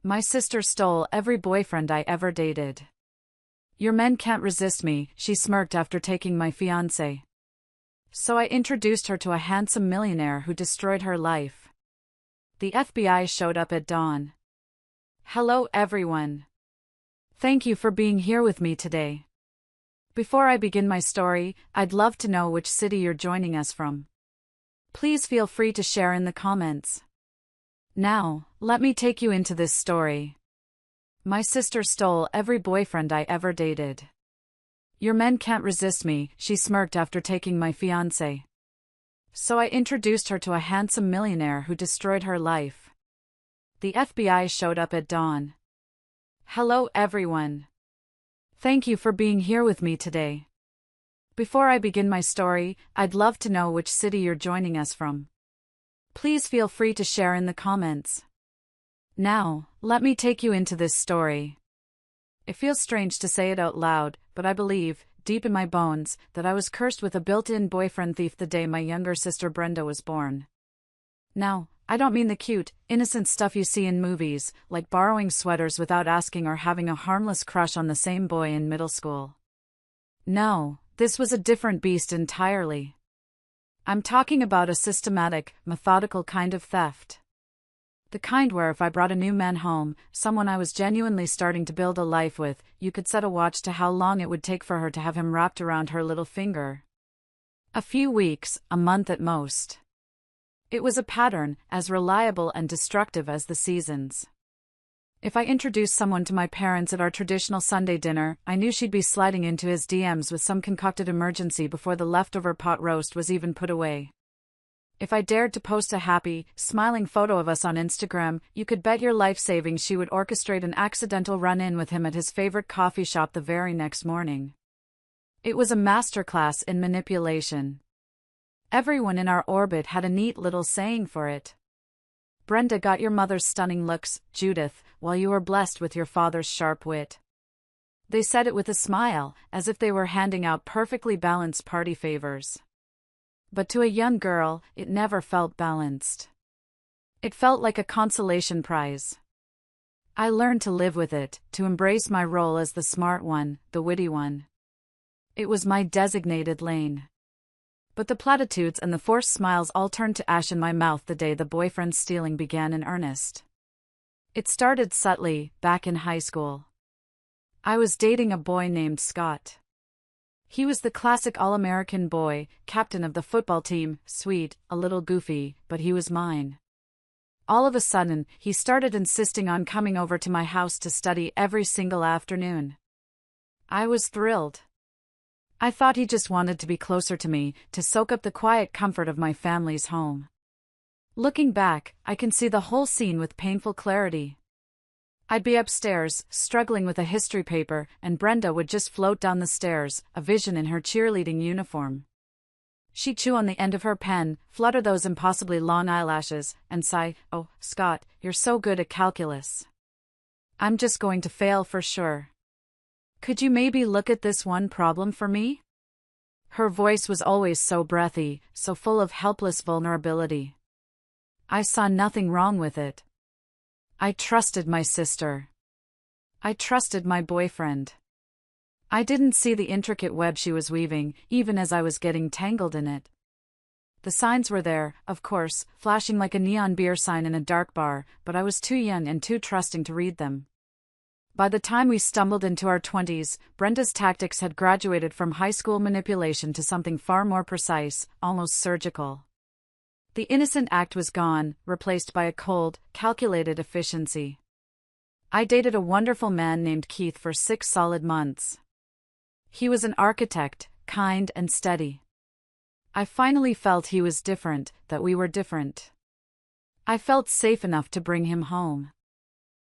My sister stole every boyfriend I ever dated. Your men can't resist me, she smirked after taking my fiancé. So I introduced her to a handsome millionaire who destroyed her life. The FBI showed up at dawn. Hello everyone. Thank you for being here with me today. Before I begin my story, I'd love to know which city you're joining us from. Please feel free to share in the comments. Now, let me take you into this story. My sister stole every boyfriend I ever dated. Your men can't resist me, she smirked after taking my fiancé. So I introduced her to a handsome millionaire who destroyed her life. The FBI showed up at dawn. Hello everyone. Thank you for being here with me today. Before I begin my story, I'd love to know which city you're joining us from. Please feel free to share in the comments. Now, let me take you into this story. It feels strange to say it out loud, but I believe, deep in my bones, that I was cursed with a built-in boyfriend thief the day my younger sister Brenda was born. Now, I don't mean the cute, innocent stuff you see in movies, like borrowing sweaters without asking or having a harmless crush on the same boy in middle school. No, this was a different beast entirely. I'm talking about a systematic, methodical kind of theft. The kind where if I brought a new man home, someone I was genuinely starting to build a life with, you could set a watch to how long it would take for her to have him wrapped around her little finger. A few weeks, a month at most. It was a pattern, as reliable and destructive as the seasons. If I introduced someone to my parents at our traditional Sunday dinner, I knew she'd be sliding into his DMs with some concocted emergency before the leftover pot roast was even put away. If I dared to post a happy, smiling photo of us on Instagram, you could bet your life savings she would orchestrate an accidental run-in with him at his favorite coffee shop the very next morning. It was a masterclass in manipulation. Everyone in our orbit had a neat little saying for it. Brenda got your mother's stunning looks, Judith, while you were blessed with your father's sharp wit. They said it with a smile, as if they were handing out perfectly balanced party favors. But to a young girl, it never felt balanced. It felt like a consolation prize. I learned to live with it, to embrace my role as the smart one, the witty one. It was my designated lane. But the platitudes and the forced smiles all turned to ash in my mouth the day the boyfriend stealing began in earnest. It started subtly, back in high school. I was dating a boy named Scott. He was the classic all-American boy, captain of the football team, sweet, a little goofy, but he was mine. All of a sudden, he started insisting on coming over to my house to study every single afternoon. I was thrilled. I thought he just wanted to be closer to me, to soak up the quiet comfort of my family's home. Looking back, I can see the whole scene with painful clarity. I'd be upstairs, struggling with a history paper, and Brenda would just float down the stairs, a vision in her cheerleading uniform. She'd chew on the end of her pen, flutter those impossibly long eyelashes, and sigh, "Oh, Scott, you're so good at calculus. I'm just going to fail for sure. Could you maybe look at this one problem for me?" Her voice was always so breathy, so full of helpless vulnerability. I saw nothing wrong with it. I trusted my sister. I trusted my boyfriend. I didn't see the intricate web she was weaving, even as I was getting tangled in it. The signs were there, of course, flashing like a neon beer sign in a dark bar, but I was too young and too trusting to read them. By the time we stumbled into our 20s, Brenda's tactics had graduated from high school manipulation to something far more precise, almost surgical. The innocent act was gone, replaced by a cold, calculated efficiency. I dated a wonderful man named Keith for 6 solid months. He was an architect, kind and steady. I finally felt he was different, that we were different. I felt safe enough to bring him home.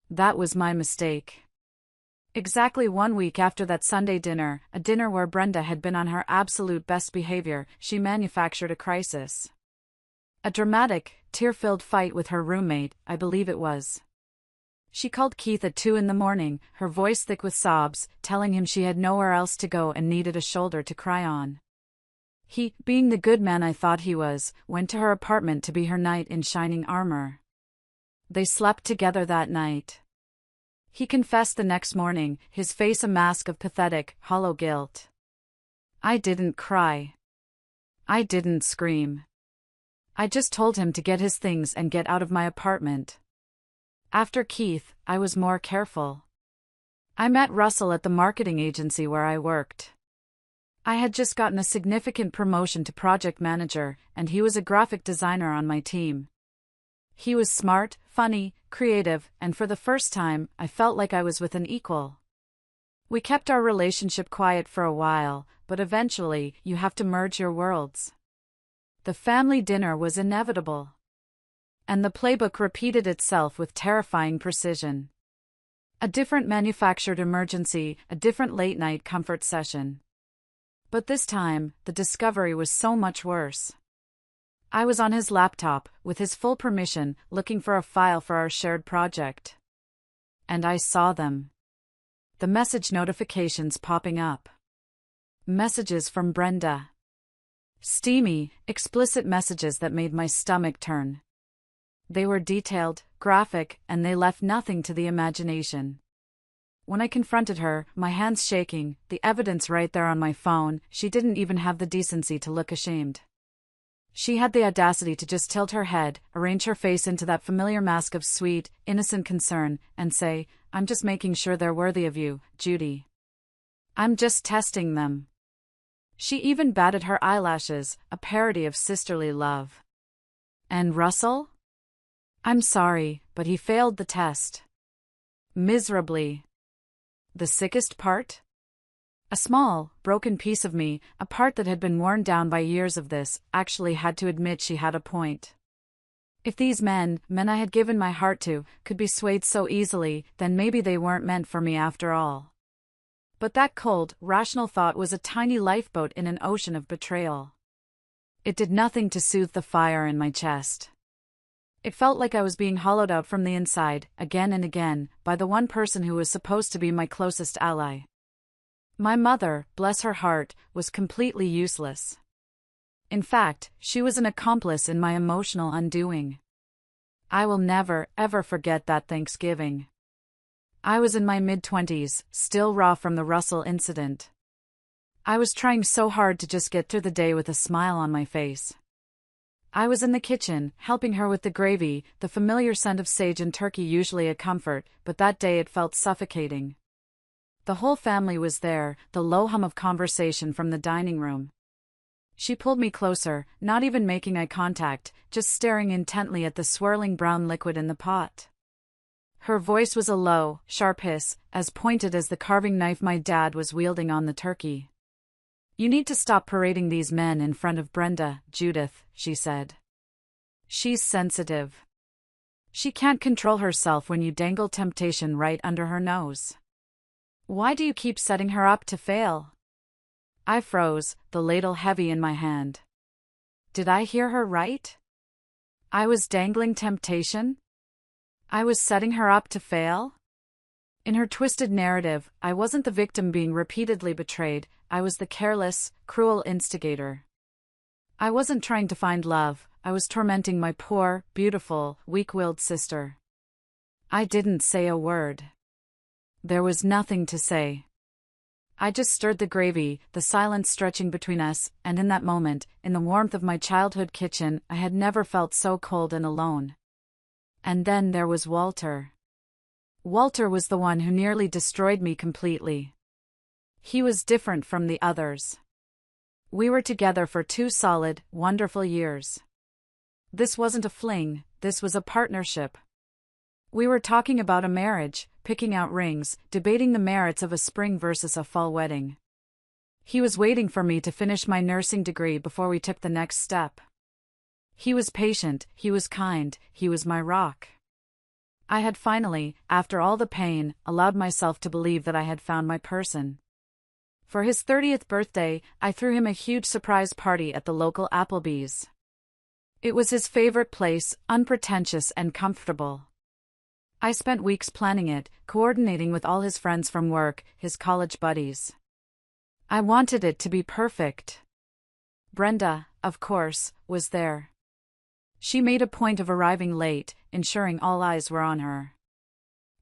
That was my mistake. Exactly 1 week after that Sunday dinner, a dinner where Brenda had been on her absolute best behavior, she manufactured a crisis. A dramatic, tear-filled fight with her roommate, I believe it was. She called Keith at 2 a.m, her voice thick with sobs, telling him she had nowhere else to go and needed a shoulder to cry on. He, being the good man I thought he was, went to her apartment to be her knight in shining armor. They slept together that night. He confessed the next morning, his face a mask of pathetic, hollow guilt. I didn't cry. I didn't scream. I just told him to get his things and get out of my apartment. After Keith, I was more careful. I met Russell at the marketing agency where I worked. I had just gotten a significant promotion to project manager, and he was a graphic designer on my team. He was smart, funny, creative, and for the first time, I felt like I was with an equal. We kept our relationship quiet for a while, but eventually, you have to merge your worlds. The family dinner was inevitable. And the playbook repeated itself with terrifying precision. A different manufactured emergency, a different late-night comfort session. But this time, the discovery was so much worse. I was on his laptop, with his full permission, looking for a file for our shared project. And I saw them. The message notifications popping up. Messages from Brenda. Steamy, explicit messages that made my stomach turn. They were detailed, graphic, and they left nothing to the imagination. When I confronted her, my hands shaking, the evidence right there on my phone, she didn't even have the decency to look ashamed. She had the audacity to just tilt her head, arrange her face into that familiar mask of sweet, innocent concern, and say, "I'm just making sure they're worthy of you, Judy. I'm just testing them." She even batted her eyelashes, a parody of sisterly love. And Russell? I'm sorry, but he failed the test. Miserably. The sickest part? A small, broken piece of me, a part that had been worn down by years of this, actually had to admit she had a point. If these men I had given my heart to, could be swayed so easily, then maybe they weren't meant for me after all. But that cold, rational thought was a tiny lifeboat in an ocean of betrayal. It did nothing to soothe the fire in my chest. It felt like I was being hollowed out from the inside, again and again, by the one person who was supposed to be my closest ally. My mother, bless her heart, was completely useless. In fact, she was an accomplice in my emotional undoing. I will never, ever forget that Thanksgiving. I was in my mid-20s, still raw from the Russell incident. I was trying so hard to just get through the day with a smile on my face. I was in the kitchen, helping her with the gravy, the familiar scent of sage and turkey usually a comfort, but that day it felt suffocating. The whole family was there, the low hum of conversation from the dining room. She pulled me closer, not even making eye contact, just staring intently at the swirling brown liquid in the pot. Her voice was a low, sharp hiss, as pointed as the carving knife my dad was wielding on the turkey. "You need to stop parading these men in front of Brenda, Judith," she said. "She's sensitive. She can't control herself when you dangle temptation right under her nose. Why do you keep setting her up to fail?" I froze, the ladle heavy in my hand. Did I hear her right? I was dangling temptation? I was setting her up to fail? In her twisted narrative, I wasn't the victim being repeatedly betrayed, I was the careless, cruel instigator. I wasn't trying to find love, I was tormenting my poor, beautiful, weak-willed sister. I didn't say a word. There was nothing to say. I just stirred the gravy, the silence stretching between us, and in that moment, in the warmth of my childhood kitchen, I had never felt so cold and alone. And then there was Walter. Walter was the one who nearly destroyed me completely. He was different from the others. We were together for 2 solid, wonderful years. This wasn't a fling, this was a partnership. We were talking about a marriage, picking out rings, debating the merits of a spring versus a fall wedding. He was waiting for me to finish my nursing degree before we took the next step. He was patient, he was kind, he was my rock. I had finally, after all the pain, allowed myself to believe that I had found my person. For his 30th birthday, I threw him a huge surprise party at the local Applebee's. It was his favorite place, unpretentious and comfortable. I spent weeks planning it, coordinating with all his friends from work, his college buddies. I wanted it to be perfect. Brenda, of course, was there. She made a point of arriving late, ensuring all eyes were on her.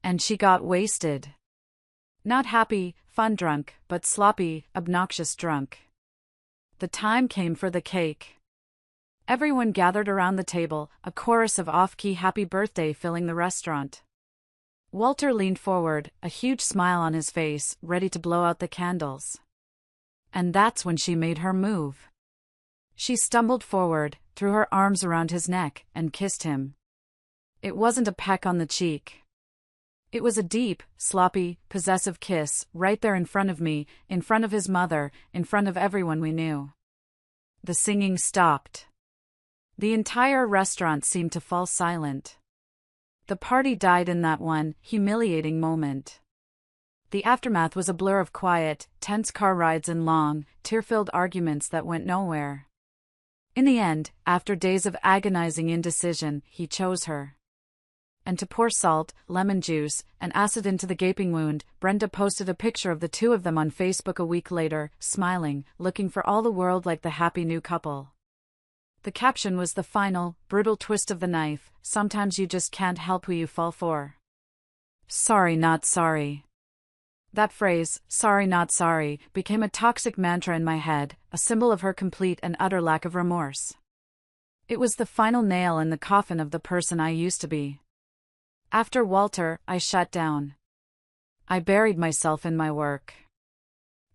And she got wasted. Not happy, fun drunk, but sloppy, obnoxious drunk. The time came for the cake. Everyone gathered around the table, a chorus of off-key happy birthday filling the restaurant. Walter leaned forward, a huge smile on his face, ready to blow out the candles. And that's when she made her move. She stumbled forward, threw her arms around his neck, and kissed him. It wasn't a peck on the cheek. It was a deep, sloppy, possessive kiss, right there in front of me, in front of his mother, in front of everyone we knew. The singing stopped. The entire restaurant seemed to fall silent. The party died in that one humiliating moment. The aftermath was a blur of quiet, tense car rides and long, tear-filled arguments that went nowhere. In the end, after days of agonizing indecision, he chose her. And to pour salt, lemon juice, and acid into the gaping wound, Brenda posted a picture of the two of them on Facebook a week later, smiling, looking for all the world like the happy new couple. The caption was the final, brutal twist of the knife: sometimes you just can't help who you fall for. Sorry not sorry. That phrase, sorry not sorry, became a toxic mantra in my head, a symbol of her complete and utter lack of remorse. It was the final nail in the coffin of the person I used to be. After Walter, I shut down. I buried myself in my work.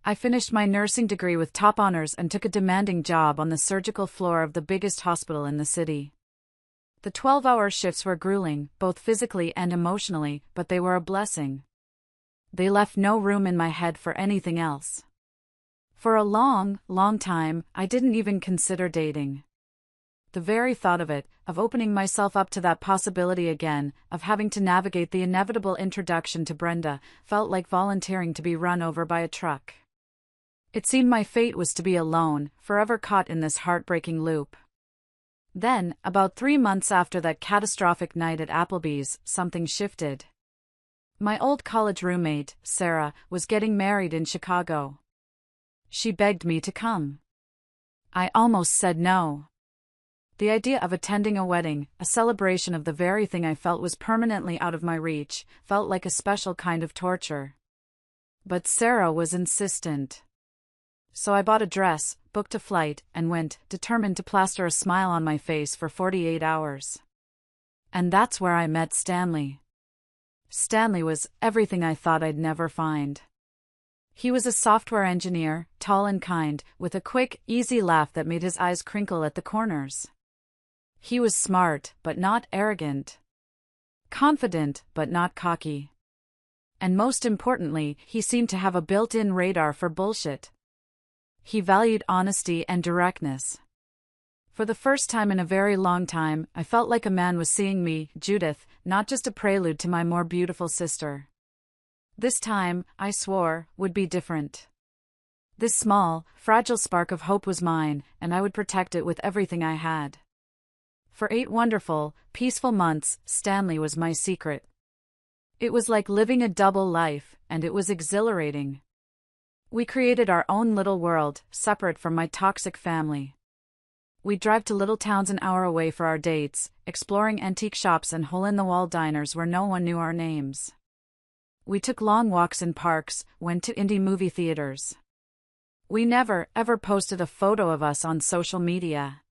I finished my nursing degree with top honors and took a demanding job on the surgical floor of the biggest hospital in the city. The 12-hour shifts were grueling, both physically and emotionally, but they were a blessing. They left no room in my head for anything else. For a long, long time, I didn't even consider dating. The very thought of it, of opening myself up to that possibility again, of having to navigate the inevitable introduction to Brenda, felt like volunteering to be run over by a truck. It seemed my fate was to be alone, forever caught in this heartbreaking loop. Then, about 3 months after that catastrophic night at Applebee's, something shifted. My old college roommate, Sarah, was getting married in Chicago. She begged me to come. I almost said no. The idea of attending a wedding, a celebration of the very thing I felt was permanently out of my reach, felt like a special kind of torture. But Sarah was insistent. So I bought a dress, booked a flight, and went, determined to plaster a smile on my face for 48 hours. And that's where I met Stanley. Stanley was everything I thought I'd never find. He was a software engineer, tall and kind, with a quick, easy laugh that made his eyes crinkle at the corners. He was smart, but not arrogant. Confident, but not cocky. And most importantly, he seemed to have a built-in radar for bullshit. He valued honesty and directness. For the first time in a very long time, I felt like a man was seeing me, Judith, not just a prelude to my more beautiful sister. This time, I swore, would be different. This small, fragile spark of hope was mine, and I would protect it with everything I had. For 8 wonderful, peaceful months, Stanley was my secret. It was like living a double life, and it was exhilarating. We created our own little world, separate from my toxic family. We'd drive to little towns an hour away for our dates, exploring antique shops and hole-in-the-wall diners where no one knew our names. We took long walks in parks, went to indie movie theaters. We never, ever posted a photo of us on social media.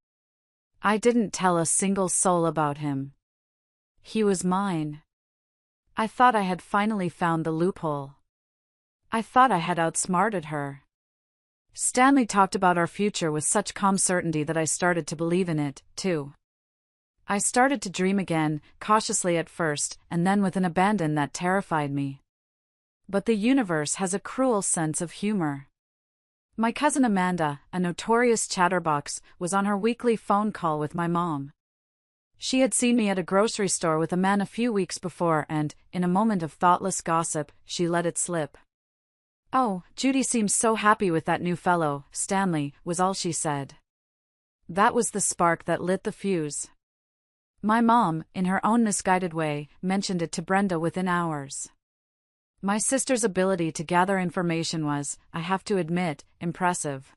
I didn't tell a single soul about him. He was mine. I thought I had finally found the loophole. I thought I had outsmarted her. Stanley talked about our future with such calm certainty that I started to believe in it, too. I started to dream again, cautiously at first, and then with an abandon that terrified me. But the universe has a cruel sense of humor. My cousin Amanda, a notorious chatterbox, was on her weekly phone call with my mom. She had seen me at a grocery store with a man a few weeks before and, in a moment of thoughtless gossip, she let it slip. "Oh, Judy seems so happy with that new fellow, Stanley," was all she said. That was the spark that lit the fuse. My mom, in her own misguided way, mentioned it to Brenda within hours. My sister's ability to gather information was, I have to admit, impressive.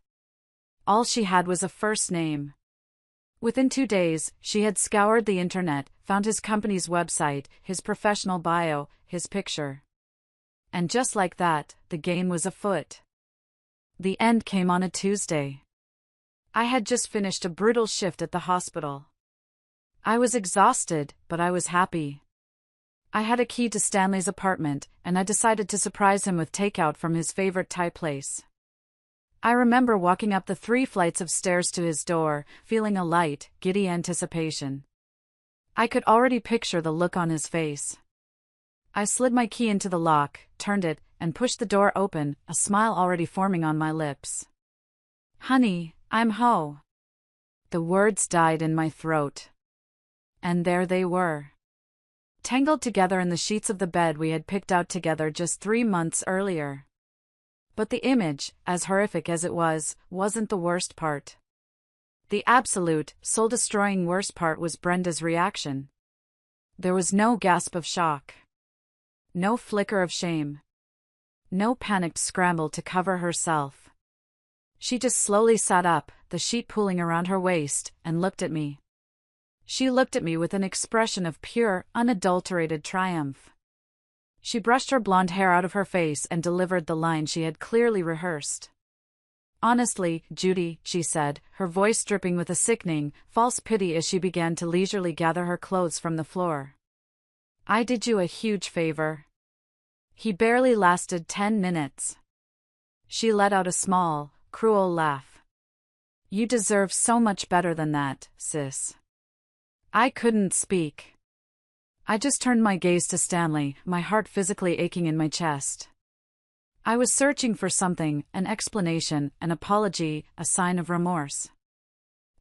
All she had was a first name. Within 2 days, she had scoured the internet, found his company's website, his professional bio, his picture. And just like that, the game was afoot. The end came on a Tuesday. I had just finished a brutal shift at the hospital. I was exhausted, but I was happy. I had a key to Stanley's apartment, and I decided to surprise him with takeout from his favorite Thai place. I remember walking up the 3 flights of stairs to his door, feeling a light, giddy anticipation. I could already picture the look on his face. I slid my key into the lock, turned it, and pushed the door open, a smile already forming on my lips. "Honey, I'm Ho." The words died in my throat. And there they were. Tangled together in the sheets of the bed we had picked out together just 3 months earlier. But the image, as horrific as it was, wasn't the worst part. The absolute, soul-destroying worst part was Brenda's reaction. There was no gasp of shock. No flicker of shame. No panicked scramble to cover herself. She just slowly sat up, the sheet pooling around her waist, and looked at me. She looked at me with an expression of pure, unadulterated triumph. She brushed her blonde hair out of her face and delivered the line she had clearly rehearsed. "Honestly, Judy," she said, her voice dripping with a sickening, false pity as she began to leisurely gather her clothes from the floor. "I did you a huge favor." He barely lasted 10 minutes. She let out a small, cruel laugh. "You deserve so much better than that, sis." I couldn't speak. I just turned my gaze to Stanley, my heart physically aching in my chest. I was searching for something, an explanation, an apology, a sign of remorse.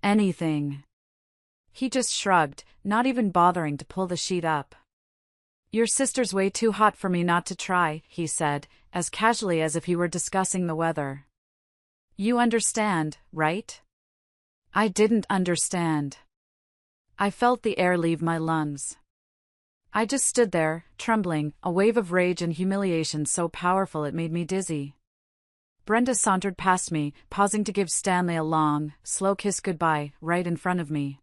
Anything. He just shrugged, not even bothering to pull the sheet up. "Your sister's way too hot for me not to try," he said, as casually as if he were discussing the weather. "You understand, right?" I didn't understand. I felt the air leave my lungs. I just stood there, trembling, a wave of rage and humiliation so powerful it made me dizzy. Brenda sauntered past me, pausing to give Stanley a long, slow kiss goodbye, right in front of me.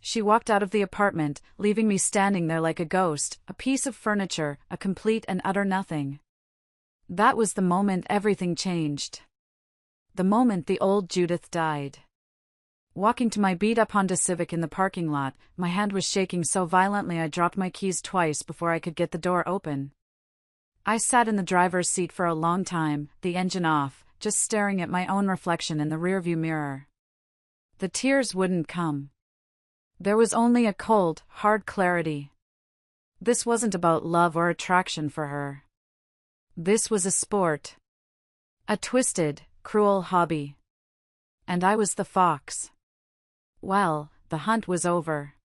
She walked out of the apartment, leaving me standing there like a ghost, a piece of furniture, a complete and utter nothing. That was the moment everything changed. The moment the old Judith died. Walking to my beat-up Honda Civic in the parking lot, my hand was shaking so violently I dropped my keys twice before I could get the door open. I sat in the driver's seat for a long time, the engine off, just staring at my own reflection in the rearview mirror. The tears wouldn't come. There was only a cold, hard clarity. This wasn't about love or attraction for her. This was a sport. A twisted, cruel hobby. And I was the fox. Well, the hunt was over.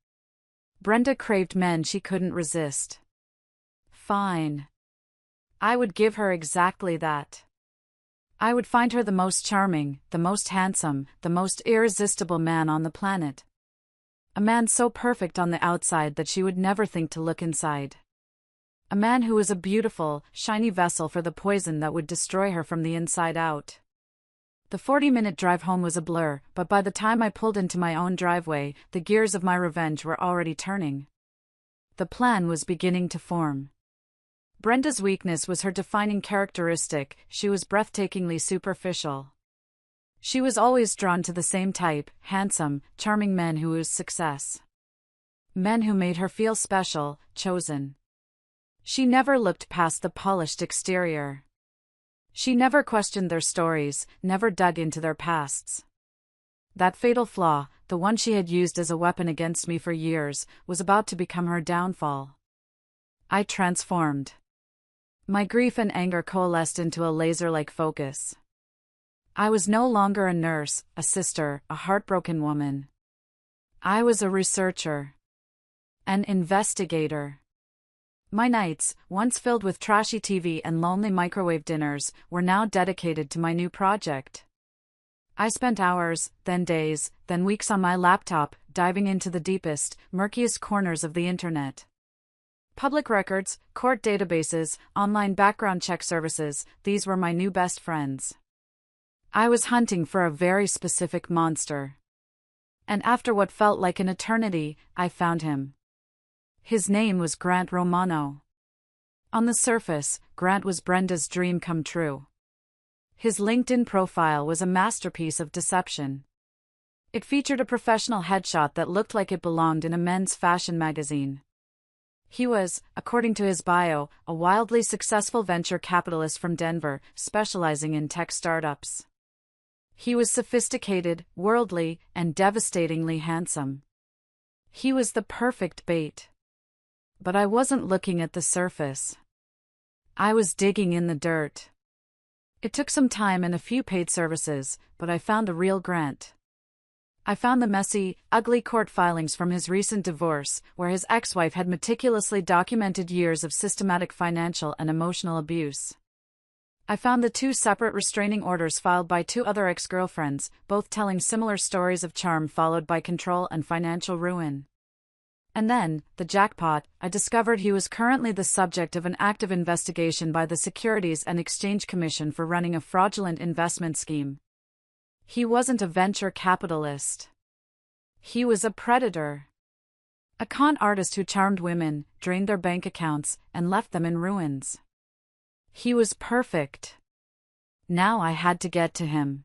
Brenda craved men she couldn't resist. Fine. I would give her exactly that. I would find her the most charming, the most handsome, the most irresistible man on the planet. A man so perfect on the outside that she would never think to look inside. A man who was a beautiful, shiny vessel for the poison that would destroy her from the inside out. The 40-minute drive home was a blur, but by the time I pulled into my own driveway, the gears of my revenge were already turning. The plan was beginning to form. Brenda's weakness was her defining characteristic. She was breathtakingly superficial. She was always drawn to the same type, handsome, charming men who oozed success. Men who made her feel special, chosen. She never looked past the polished exterior. She never questioned their stories, never dug into their pasts. That fatal flaw, the one she had used as a weapon against me for years, was about to become her downfall. I transformed. My grief and anger coalesced into a laser-like focus. I was no longer a nurse, a sister, a heartbroken woman. I was a researcher. An investigator. My nights, once filled with trashy TV and lonely microwave dinners, were now dedicated to my new project. I spent hours, then days, then weeks on my laptop, diving into the deepest, murkiest corners of the internet. Public records, court databases, online background check services, these were my new best friends. I was hunting for a very specific monster. And after what felt like an eternity, I found him. His name was Grant Romano. On the surface, Grant was Brenda's dream come true. His LinkedIn profile was a masterpiece of deception. It featured a professional headshot that looked like it belonged in a men's fashion magazine. He was, according to his bio, a wildly successful venture capitalist from Denver, specializing in tech startups. He was sophisticated, worldly, and devastatingly handsome. He was the perfect bait. But I wasn't looking at the surface. I was digging in the dirt. It took some time and a few paid services, but I found the real Grant. I found the messy, ugly court filings from his recent divorce, where his ex-wife had meticulously documented years of systematic financial and emotional abuse. I found the 2 separate restraining orders filed by 2 other ex-girlfriends, both telling similar stories of charm followed by control and financial ruin. And then, the jackpot, I discovered he was currently the subject of an active investigation by the Securities and Exchange Commission for running a fraudulent investment scheme. He wasn't a venture capitalist. He was a predator. A con artist who charmed women, drained their bank accounts, and left them in ruins. He was perfect. Now I had to get to him.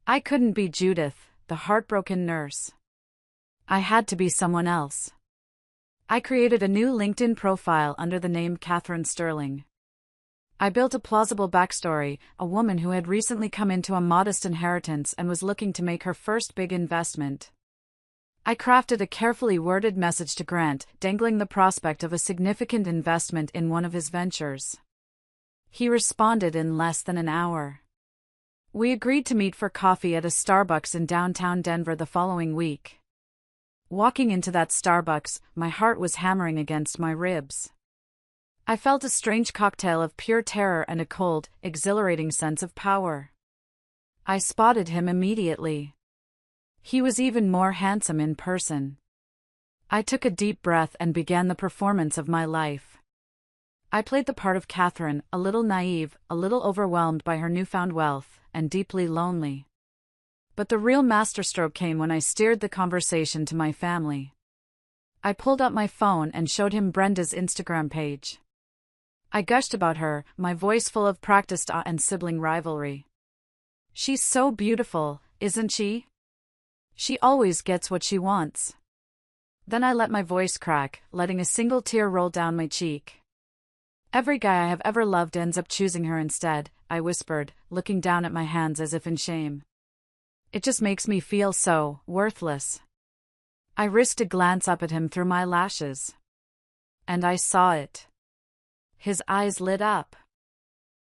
I couldn't be Judith, the heartbroken nurse. I had to be someone else. I created a new LinkedIn profile under the name Catherine Sterling. I built a plausible backstory, a woman who had recently come into a modest inheritance and was looking to make her first big investment. I crafted a carefully worded message to Grant, dangling the prospect of a significant investment in one of his ventures. He responded in less than an hour. We agreed to meet for coffee at a Starbucks in downtown Denver the following week. Walking into that Starbucks, my heart was hammering against my ribs. I felt a strange cocktail of pure terror and a cold, exhilarating sense of power. I spotted him immediately. He was even more handsome in person. I took a deep breath and began the performance of my life. I played the part of Catherine, a little naive, a little overwhelmed by her newfound wealth, and deeply lonely. But the real masterstroke came when I steered the conversation to my family. I pulled out my phone and showed him Brenda's Instagram page. I gushed about her, my voice full of practiced awe and sibling rivalry. She's so beautiful, isn't she? She always gets what she wants. Then I let my voice crack, letting a single tear roll down my cheek. Every guy I have ever loved ends up choosing her instead, I whispered, looking down at my hands as if in shame. It just makes me feel so worthless. I risked a glance up at him through my lashes. And I saw it. His eyes lit up.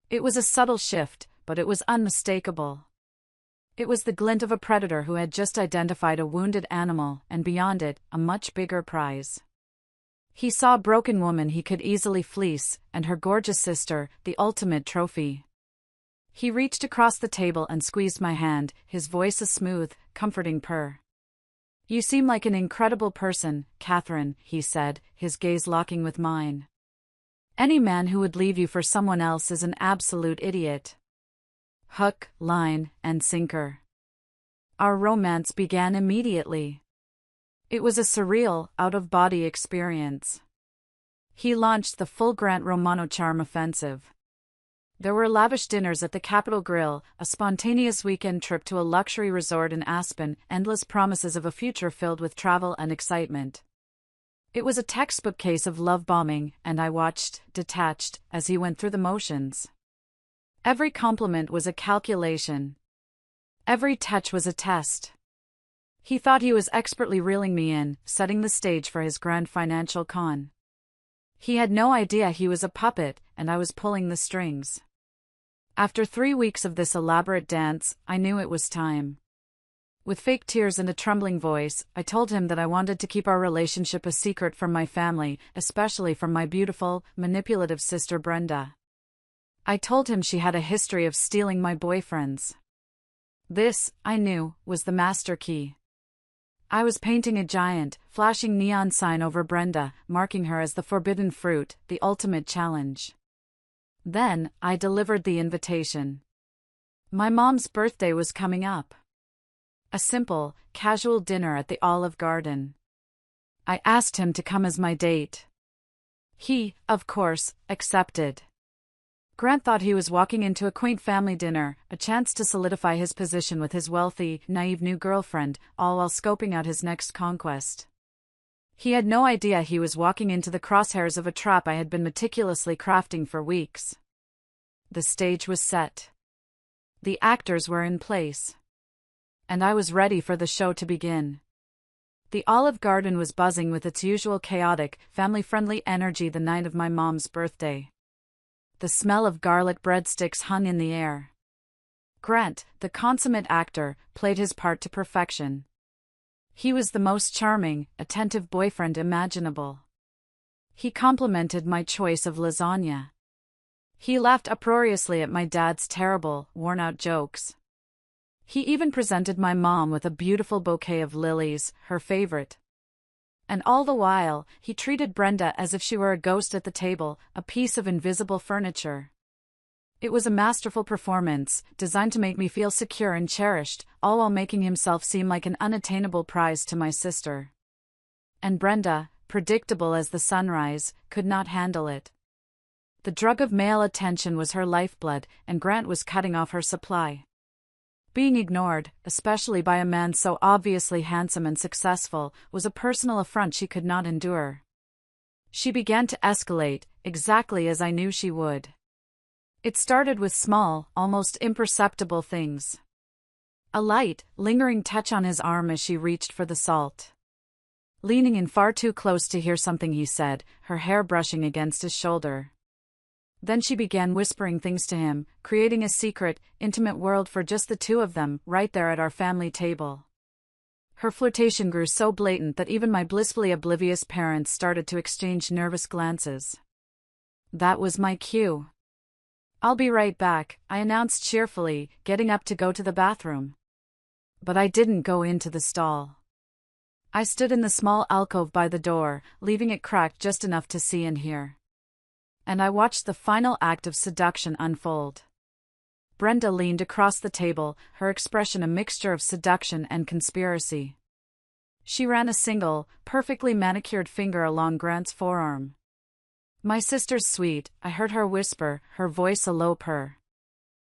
It was a subtle shift, but it was unmistakable. It was the glint of a predator who had just identified a wounded animal, and beyond it, a much bigger prize. He saw a broken woman he could easily fleece, and her gorgeous sister, the ultimate trophy. He reached across the table and squeezed my hand, his voice a smooth, comforting purr. You seem like an incredible person, Catherine, he said, his gaze locking with mine. Any man who would leave you for someone else is an absolute idiot. Hook, line, and sinker. Our romance began immediately. It was a surreal, out-of-body experience. He launched the full Grant Romano charm offensive. There were lavish dinners at the Capitol Grill, a spontaneous weekend trip to a luxury resort in Aspen, endless promises of a future filled with travel and excitement. It was a textbook case of love bombing, and I watched, detached, as he went through the motions. Every compliment was a calculation. Every touch was a test. He thought he was expertly reeling me in, setting the stage for his grand financial con. He had no idea he was a puppet, and I was pulling the strings. After 3 weeks of this elaborate dance, I knew it was time. With fake tears and a trembling voice, I told him that I wanted to keep our relationship a secret from my family, especially from my beautiful, manipulative sister Brenda. I told him she had a history of stealing my boyfriends. This, I knew, was the master key. I was painting a giant, flashing neon sign over Brenda, marking her as the forbidden fruit, the ultimate challenge. Then, I delivered the invitation. My mom's birthday was coming up. A simple, casual dinner at the Olive Garden. I asked him to come as my date. He, of course, accepted. Grant thought he was walking into a quaint family dinner, a chance to solidify his position with his wealthy, naive new girlfriend, all while scoping out his next conquest. He had no idea he was walking into the crosshairs of a trap I had been meticulously crafting for weeks. The stage was set. The actors were in place. And I was ready for the show to begin. The Olive Garden was buzzing with its usual chaotic, family-friendly energy the night of my mom's birthday. The smell of garlic breadsticks hung in the air. Grant, the consummate actor, played his part to perfection. He was the most charming, attentive boyfriend imaginable. He complimented my choice of lasagna. He laughed uproariously at my dad's terrible, worn-out jokes. He even presented my mom with a beautiful bouquet of lilies, her favorite. And all the while, he treated Brenda as if she were a ghost at the table, a piece of invisible furniture. It was a masterful performance, designed to make me feel secure and cherished, all while making himself seem like an unattainable prize to my sister. And Brenda, predictable as the sunrise, could not handle it. The drug of male attention was her lifeblood, and Grant was cutting off her supply. Being ignored, especially by a man so obviously handsome and successful, was a personal affront she could not endure. She began to escalate, exactly as I knew she would. It started with small, almost imperceptible things. A light, lingering touch on his arm as she reached for the salt. Leaning in far too close to hear something he said, her hair brushing against his shoulder. Then she began whispering things to him, creating a secret, intimate world for just the two of them, right there at our family table. Her flirtation grew so blatant that even my blissfully oblivious parents started to exchange nervous glances. That was my cue. "I'll be right back," I announced cheerfully, getting up to go to the bathroom. But I didn't go into the stall. I stood in the small alcove by the door, leaving it cracked just enough to see and hear. And I watched the final act of seduction unfold. Brenda leaned across the table, her expression a mixture of seduction and conspiracy. She ran a single, perfectly manicured finger along Grant's forearm. "My sister's sweet," I heard her whisper, her voice a low purr.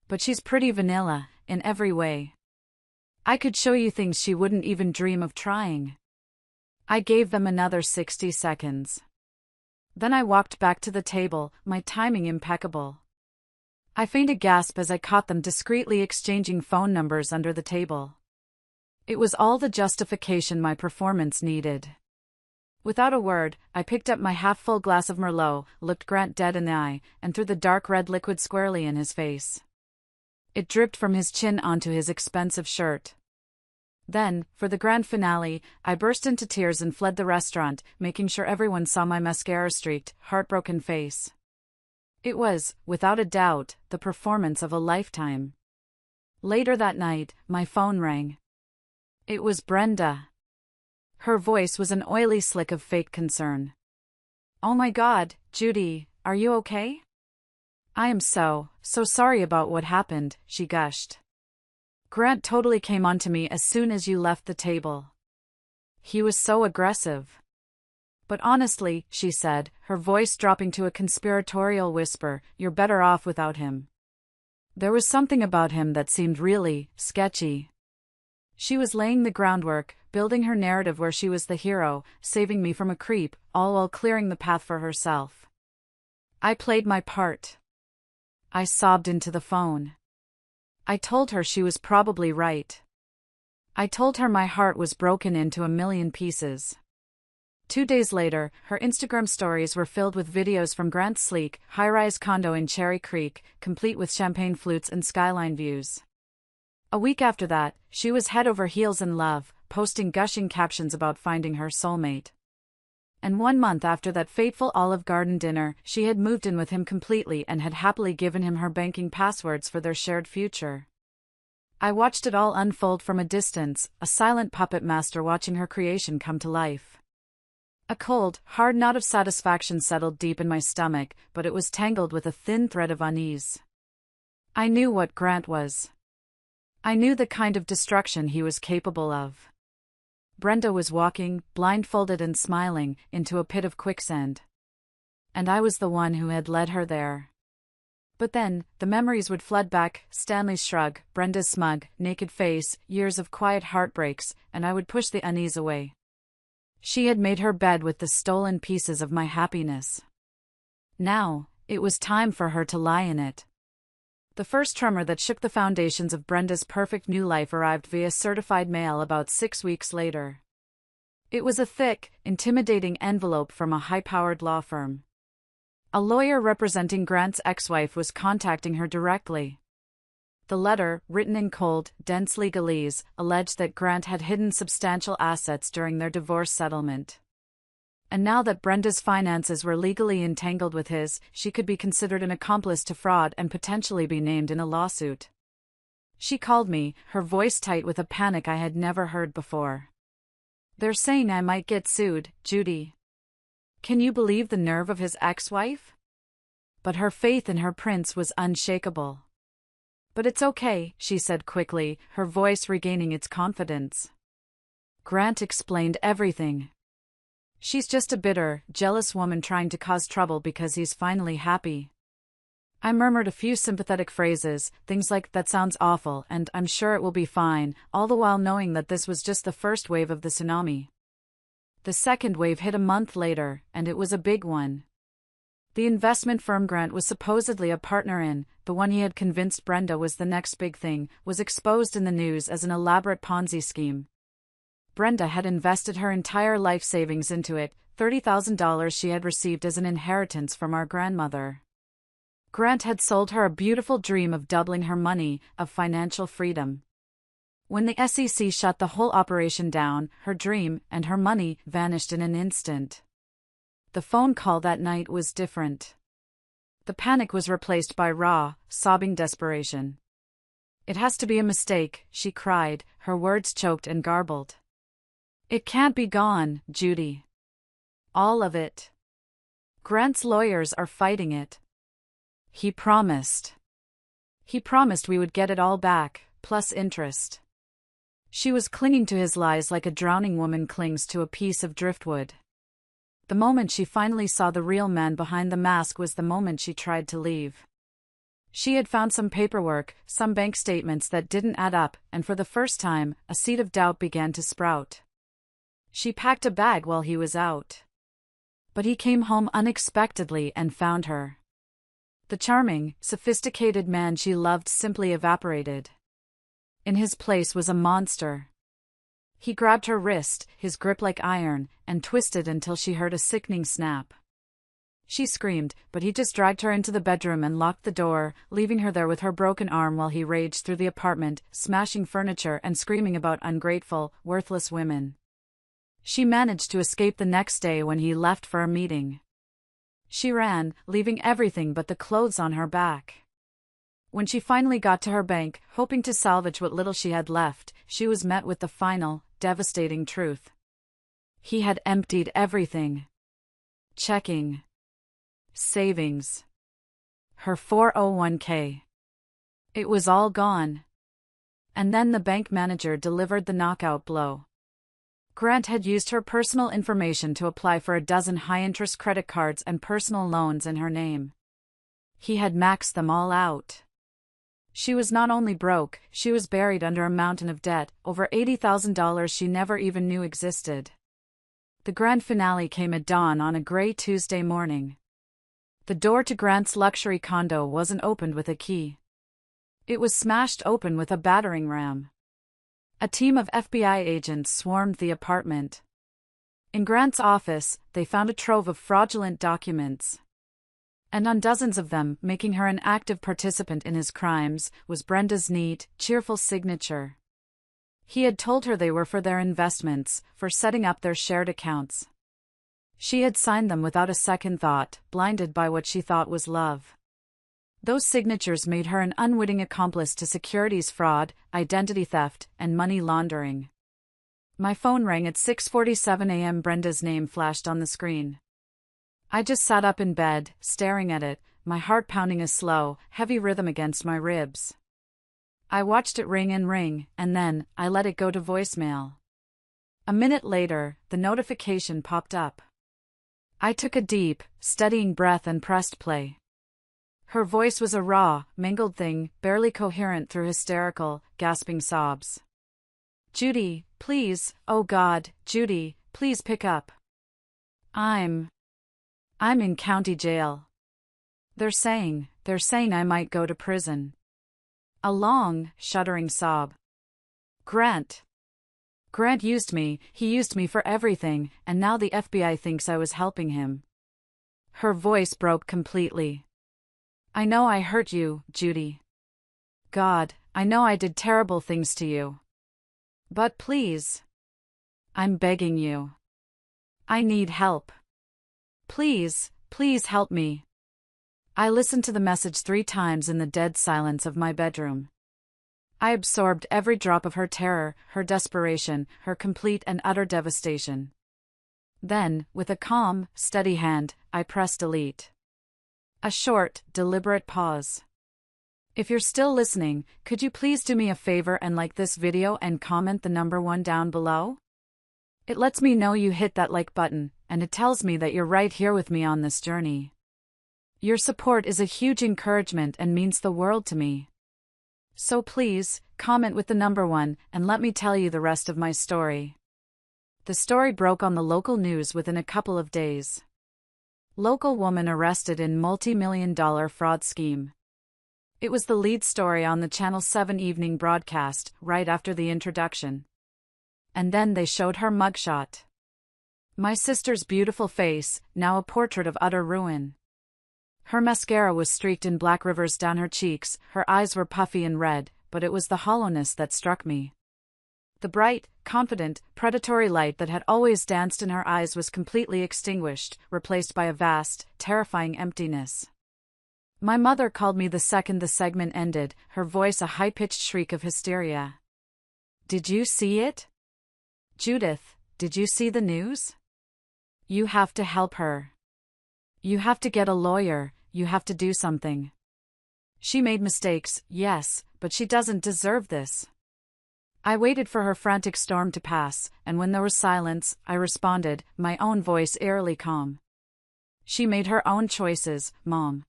"But she's pretty vanilla, in every way. I could show you things she wouldn't even dream of trying." I gave them another 60 seconds. Then I walked back to the table, my timing impeccable. I feigned a gasp as I caught them discreetly exchanging phone numbers under the table. It was all the justification my performance needed. Without a word, I picked up my half-full glass of Merlot, looked Grant dead in the eye, and threw the dark red liquid squarely in his face. It dripped from his chin onto his expensive shirt. Then, for the grand finale, I burst into tears and fled the restaurant, making sure everyone saw my mascara-streaked, heartbroken face. It was, without a doubt, the performance of a lifetime. Later that night, my phone rang. It was Brenda. Her voice was an oily slick of fake concern. "Oh my God, Judy, are you okay? I am so sorry about what happened," she gushed. "Grant totally came on to me as soon as you left the table. He was so aggressive. But honestly," she said, her voice dropping to a conspiratorial whisper, "you're better off without him. There was something about him that seemed really sketchy." She was laying the groundwork, building her narrative where she was the hero, saving me from a creep, all while clearing the path for herself. I played my part. I sobbed into the phone. I told her she was probably right. I told her my heart was broken into a million pieces. 2 days later, her Instagram stories were filled with videos from Grant's sleek, high-rise condo in Cherry Creek, complete with champagne flutes and skyline views. A week after that, she was head over heels in love, posting gushing captions about finding her soulmate. And 1 month after that fateful Olive Garden dinner, she had moved in with him completely and had happily given him her banking passwords for their shared future. I watched it all unfold from a distance, a silent puppet master watching her creation come to life. A cold, hard knot of satisfaction settled deep in my stomach, but it was tangled with a thin thread of unease. I knew what Grant was. I knew the kind of destruction he was capable of. Brenda was walking, blindfolded and smiling, into a pit of quicksand. And I was the one who had led her there. But then, the memories would flood back: Stanley's shrug, Brenda's smug, naked face, years of quiet heartbreaks, and I would push the unease away. She had made her bed with the stolen pieces of my happiness. Now, it was time for her to lie in it. The first tremor that shook the foundations of Brenda's perfect new life arrived via certified mail about 6 weeks later. It was a thick, intimidating envelope from a high-powered law firm. A lawyer representing Grant's ex-wife was contacting her directly. The letter, written in cold, dense legalese, alleged that Grant had hidden substantial assets during their divorce settlement. And now that Brenda's finances were legally entangled with his, she could be considered an accomplice to fraud and potentially be named in a lawsuit. She called me, her voice tight with a panic I had never heard before. "They're saying I might get sued, Judy. Can you believe the nerve of his ex-wife?" But her faith in her prince was unshakable. "But it's okay," she said quickly, her voice regaining its confidence. Grant explained everything. "She's just a bitter, jealous woman trying to cause trouble because he's finally happy." I murmured a few sympathetic phrases, things like, "That sounds awful," and "I'm sure it will be fine," all the while knowing that this was just the first wave of the tsunami. The second wave hit a month later, and it was a big one. The investment firm Grant was supposedly a partner in, the one he had convinced Brenda was the next big thing, was exposed in the news as an elaborate Ponzi scheme. Brenda had invested her entire life savings into it, $30,000 she had received as an inheritance from our grandmother. Grant had sold her a beautiful dream of doubling her money, of financial freedom. When the SEC shut the whole operation down, her dream and her money vanished in an instant. The phone call that night was different. The panic was replaced by raw, sobbing desperation. "It has to be a mistake," she cried, her words choked and garbled. "It can't be gone, Judy. All of it. Grant's lawyers are fighting it. He promised. He promised we would get it all back, plus interest." She was clinging to his lies like a drowning woman clings to a piece of driftwood. The moment she finally saw the real man behind the mask was the moment she tried to leave. She had found some paperwork, some bank statements that didn't add up, and for the first time, a seed of doubt began to sprout. She packed a bag while he was out. But he came home unexpectedly and found her. The charming, sophisticated man she loved simply evaporated. In his place was a monster. He grabbed her wrist, his grip like iron, and twisted until she heard a sickening snap. She screamed, but he just dragged her into the bedroom and locked the door, leaving her there with her broken arm while he raged through the apartment, smashing furniture and screaming about ungrateful, worthless women. She managed to escape the next day when he left for a meeting. She ran, leaving everything but the clothes on her back. When she finally got to her bank, hoping to salvage what little she had left, she was met with the final, devastating truth. He had emptied everything. Checking. Savings. Her 401k. It was all gone. And then the bank manager delivered the knockout blow. Grant had used her personal information to apply for a dozen high-interest credit cards and personal loans in her name. He had maxed them all out. She was not only broke, she was buried under a mountain of debt, over $80,000 she never even knew existed. The grand finale came at dawn on a gray Tuesday morning. The door to Grant's luxury condo wasn't opened with a key. It was smashed open with a battering ram. A team of FBI agents swarmed the apartment. In Grant's office, they found a trove of fraudulent documents. And on dozens of them, making her an active participant in his crimes, was Brenda's neat, cheerful signature. He had told her they were for their investments, for setting up their shared accounts. She had signed them without a second thought, blinded by what she thought was love. Those signatures made her an unwitting accomplice to securities fraud, identity theft, and money laundering. My phone rang at 6:47 a.m. Brenda's name flashed on the screen. I just sat up in bed, staring at it, my heart pounding a slow, heavy rhythm against my ribs. I watched it ring and ring, and then I let it go to voicemail. A minute later, the notification popped up. I took a deep, steadying breath and pressed play. Her voice was a raw, mingled thing, barely coherent through hysterical, gasping sobs. "Judy, please, oh God, Judy, please pick up. I'm in county jail. They're saying I might go to prison." A long, shuddering sob. Grant used me, he used me for everything, and now the FBI thinks I was helping him." Her voice broke completely. "I know I hurt you, Judy. God, I know I did terrible things to you. But please. I'm begging you. I need help. Please, please help me." I listened to the message 3 times in the dead silence of my bedroom. I absorbed every drop of her terror, her desperation, her complete and utter devastation. Then, with a calm, steady hand, I pressed delete. A short, deliberate pause. If you're still listening, could you please do me a favor and like this video and comment the number 1 down below? It lets me know you hit that like button, and it tells me that you're right here with me on this journey. Your support is a huge encouragement and means the world to me. So please, comment with the number 1, and let me tell you the rest of my story. The story broke on the local news within a couple of days. Local woman arrested in multi-million-dollar fraud scheme. It was the lead story on the Channel 7 evening broadcast, right after the introduction. And then they showed her mugshot. My sister's beautiful face, now a portrait of utter ruin. Her mascara was streaked in black rivers down her cheeks, her eyes were puffy and red, but it was the hollowness that struck me. The bright, confident, predatory light that had always danced in her eyes was completely extinguished, replaced by a vast, terrifying emptiness. My mother called me the second the segment ended, her voice a high-pitched shriek of hysteria. "Did you see it? Judith, did you see the news? You have to help her. You have to get a lawyer, you have to do something. She made mistakes, yes, but she doesn't deserve this." I waited for her frantic storm to pass, and when there was silence, I responded, my own voice eerily calm. "She made her own choices, Mom."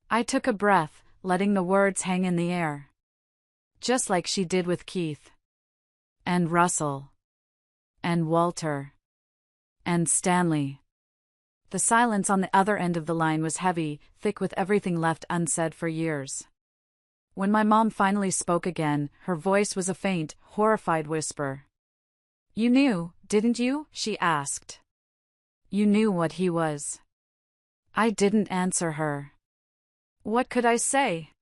I took a breath, letting the words hang in the air. Just like she did with Keith. And Russell. And Walter. And Stanley. The silence on the other end of the line was heavy, thick with everything left unsaid for years. When my mom finally spoke again, her voice was a faint, horrified whisper. "You knew, didn't you?" she asked. "You knew what he was." I didn't answer her. What could I say?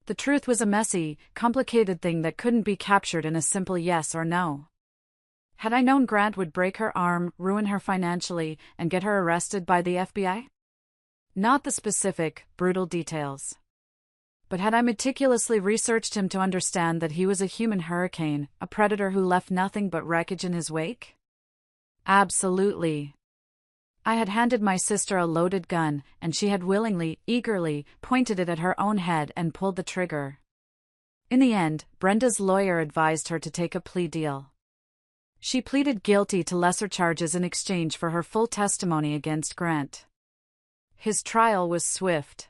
The truth was a messy, complicated thing that couldn't be captured in a simple yes or no. Had I known Grant would break her arm, ruin her financially, and get her arrested by the FBI? Not the specific, brutal details. But had I meticulously researched him to understand that he was a human hurricane, a predator who left nothing but wreckage in his wake? Absolutely. I had handed my sister a loaded gun, and she had willingly, eagerly, pointed it at her own head and pulled the trigger. In the end, Brenda's lawyer advised her to take a plea deal. She pleaded guilty to lesser charges in exchange for her full testimony against Grant. His trial was swift.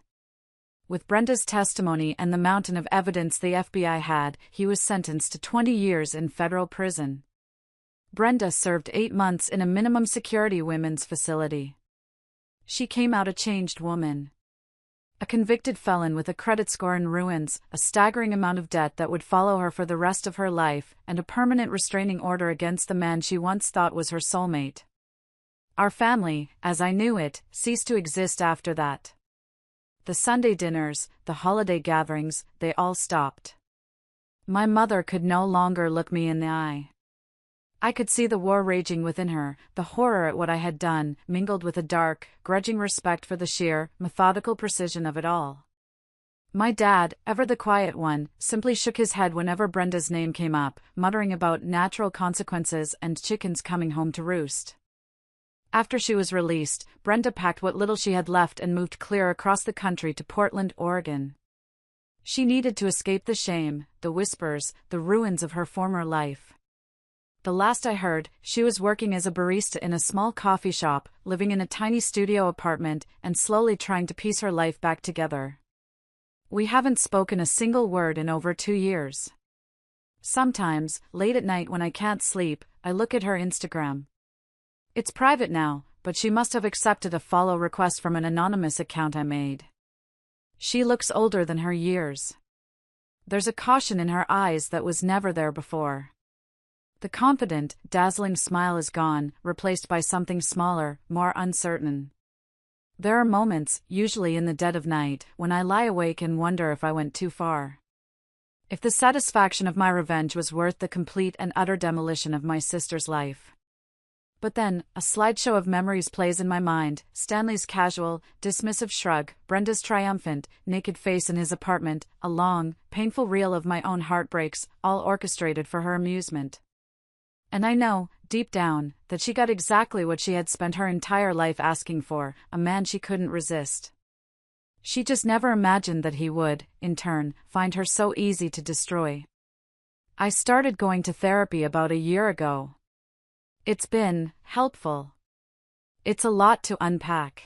With Brenda's testimony and the mountain of evidence the FBI had, he was sentenced to 20 years in federal prison. Brenda served 8 months in a minimum security women's facility. She came out a changed woman. A convicted felon with a credit score in ruins, a staggering amount of debt that would follow her for the rest of her life, and a permanent restraining order against the man she once thought was her soulmate. Our family, as I knew it, ceased to exist after that. The Sunday dinners, the holiday gatherings, they all stopped. My mother could no longer look me in the eye. I could see the war raging within her, the horror at what I had done, mingled with a dark, grudging respect for the sheer, methodical precision of it all. My dad, ever the quiet one, simply shook his head whenever Brenda's name came up, muttering about natural consequences and chickens coming home to roost. After she was released, Brenda packed what little she had left and moved clear across the country to Portland, Oregon. She needed to escape the shame, the whispers, the ruins of her former life. The last I heard, she was working as a barista in a small coffee shop, living in a tiny studio apartment, and slowly trying to piece her life back together. We haven't spoken a single word in over 2 years. Sometimes, late at night when I can't sleep, I look at her Instagram. It's private now, but she must have accepted a follow request from an anonymous account I made. She looks older than her years. There's a caution in her eyes that was never there before. The confident, dazzling smile is gone, replaced by something smaller, more uncertain. There are moments, usually in the dead of night, when I lie awake and wonder if I went too far. If the satisfaction of my revenge was worth the complete and utter demolition of my sister's life. But then, a slideshow of memories plays in my mind: Stanley's casual, dismissive shrug, Brenda's triumphant, naked face in his apartment, a long, painful reel of my own heartbreaks, all orchestrated for her amusement. And I know, deep down, that she got exactly what she had spent her entire life asking for, a man she couldn't resist. She just never imagined that he would, in turn, find her so easy to destroy. I started going to therapy about a year ago. It's been helpful. It's a lot to unpack.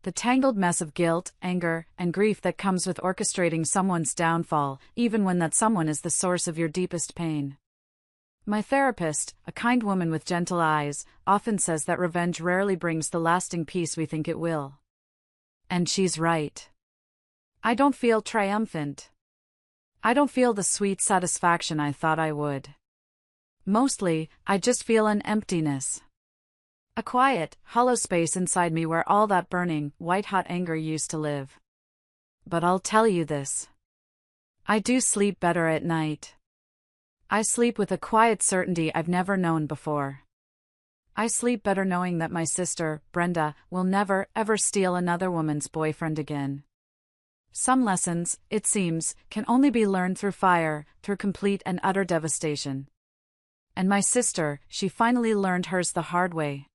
The tangled mess of guilt, anger, and grief that comes with orchestrating someone's downfall, even when that someone is the source of your deepest pain. My therapist, a kind woman with gentle eyes, often says that revenge rarely brings the lasting peace we think it will. And she's right. I don't feel triumphant. I don't feel the sweet satisfaction I thought I would. Mostly, I just feel an emptiness. A quiet, hollow space inside me where all that burning, white-hot anger used to live. But I'll tell you this. I do sleep better at night. I sleep with a quiet certainty I've never known before. I sleep better knowing that my sister, Brenda, will never, ever steal another woman's boyfriend again. Some lessons, it seems, can only be learned through fire, through complete and utter devastation. And my sister, she finally learned hers the hard way.